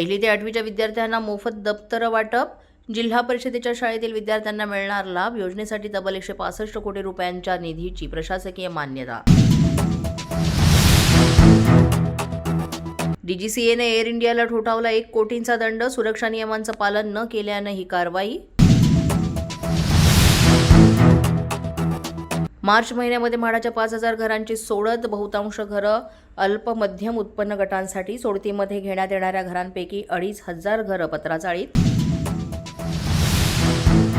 पहिली ते 8वीच्या विद्यार्थ्यांना मोफत दप्तर वाटप. जिल्हा परिषदेच्या शाळेतील विद्यार्थ्यांना मिळणार लाभ. योजनेसाठी तब्बल 165 कोटी रुपयांच्या निधीची प्रशासकीय मान्यता. डीजीसीएने एअर इंडियाला ठोठावला 1 कोटींचा दंड. सुरक्षा नियमांचं पालन न केल्यानं ही कारवाई. मार्च महिन्यामध्ये म्हाडाच्या 5,000 घरांची सोडत. बहुतांश घरं अल्प मध्यम उत्पन्न गटांसाठी. सोडतीमध्ये घेण्यात येणाऱ्या घरांपैकी 2,500 घरं पत्राचाळीत.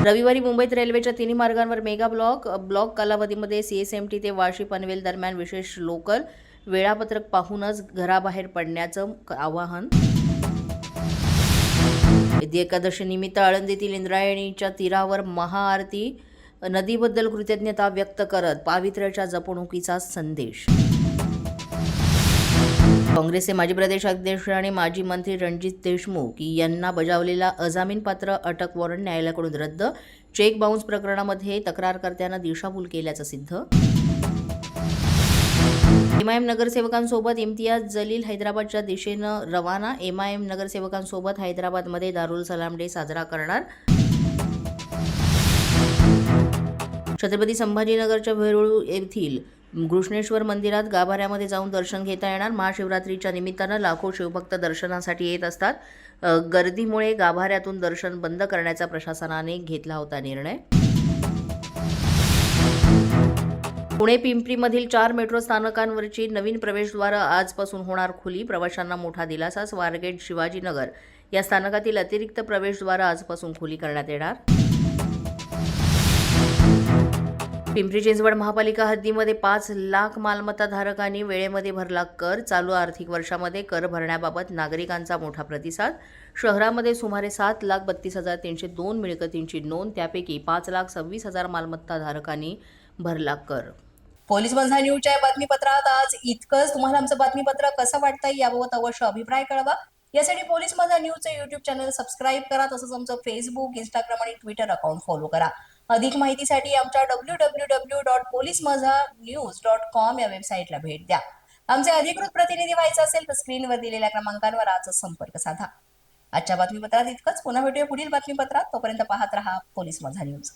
रविवारी मुंबईत रेल्वेच्या तिन्ही मार्गांवर मेगा ब्लॉक कालावधीमध्ये सीएसएमटी ते वाशी पनवेल दरम्यान विशेष लोकल. वेळापत्रक पाहूनच घराबाहेर पडण्याचं आवाहन. एकादशी निमित्त आळंदीतील इंद्रायणीच्या तीरावर महाआरती. नदीबद्दल कृतज्ञता व्यक्त करत पावित्र्याच्या जपणुकीचा संदेश. काँग्रेसचे माजी प्रदेशाध्यक्ष आणि माजी मंत्री रणजित देशमुख यांना बजावलेला अजामीनपात्र अटक वॉरंट न्यायालयाकडून रद्द. चेक बाउन्स प्रकरणामध्ये तक्रारकर्त्यांना दिशाभूल केल्याचं सिद्ध. एमआयएम नगरसेवकांसोबत इम्तियाज जलील हैदराबादच्या दिशेनं रवाना. एमआयएम नगरसेवकांसोबत हैदराबादमध्ये दारुल सलाम डे साजरा करणार. छत्रपती संभाजीनगरच्या वेरूळ येथील घृष्णेश्वर मंदिरात गाभाऱ्यामध्ये जाऊन दर्शन घेता येणार. महाशिवरात्रीच्या निमित्तानं लाखो शिवभक्त दर्शनासाठी येत असतात. गर्दीमुळे गाभाऱ्यातून दर्शन बंद करण्याचा प्रशासनाने घेतला होता निर्णय. पुणे पिंपरीमधील 4 मेट्रो स्थानकांवरची नवीन प्रवेशद्वारं आजपासून होणार खुली. प्रवाशांना मोठा दिलासा. स्वारगेट, शिवाजीनगर या स्थानकातील अतिरिक्त प्रवेशद्वारं आजपासून खुली करण्यात येणार. पिंपरी चिंचवड महापालिका हद्दीमध्ये 5 लाख मालमत्ताधारकांनी वेळेमध्ये भरला कर. चालू आर्थिक वर्षामध्ये कर भरण्याबाबत नागरिकांचा मोठा प्रतिसाद. शहरामध्ये सुमारे 7,32,302 मिळकतींची नोंद. त्यापैकी 5,26,000 मालमत्ताधारकांनी भरला कर. पोलीस माझा न्यूजच्या बातमीपत्रात आज इतकंच. तुम्हाला आमचं बातमीपत्र कसं वाटतंय याबाबत अवश्य अभिप्राय कळवा. यासाठी पोलीस माझा न्यूजचं युट्यूब चॅनल सबस्क्राईब करा. तसंच आमचं फेसबुक, इंस्टाग्राम आणि ट्विटर अकाउंट फॉलो करा. अधिक माहितीसाठी आमच्या www.policemazhanews.com या वेबसाईटला भेट द्या. आमचे अधिकृत प्रतिनिधी व्हायचं असेल तर स्क्रीनवर दिलेल्या क्रमांकांवर आजच संपर्क साधा. आजच्या बातमीपत्रात इतकंच. पुन्हा भेटूया पुढील बातमीपत्रात. तोपर्यंत पाहत रहा पोलीस माझा न्यूज.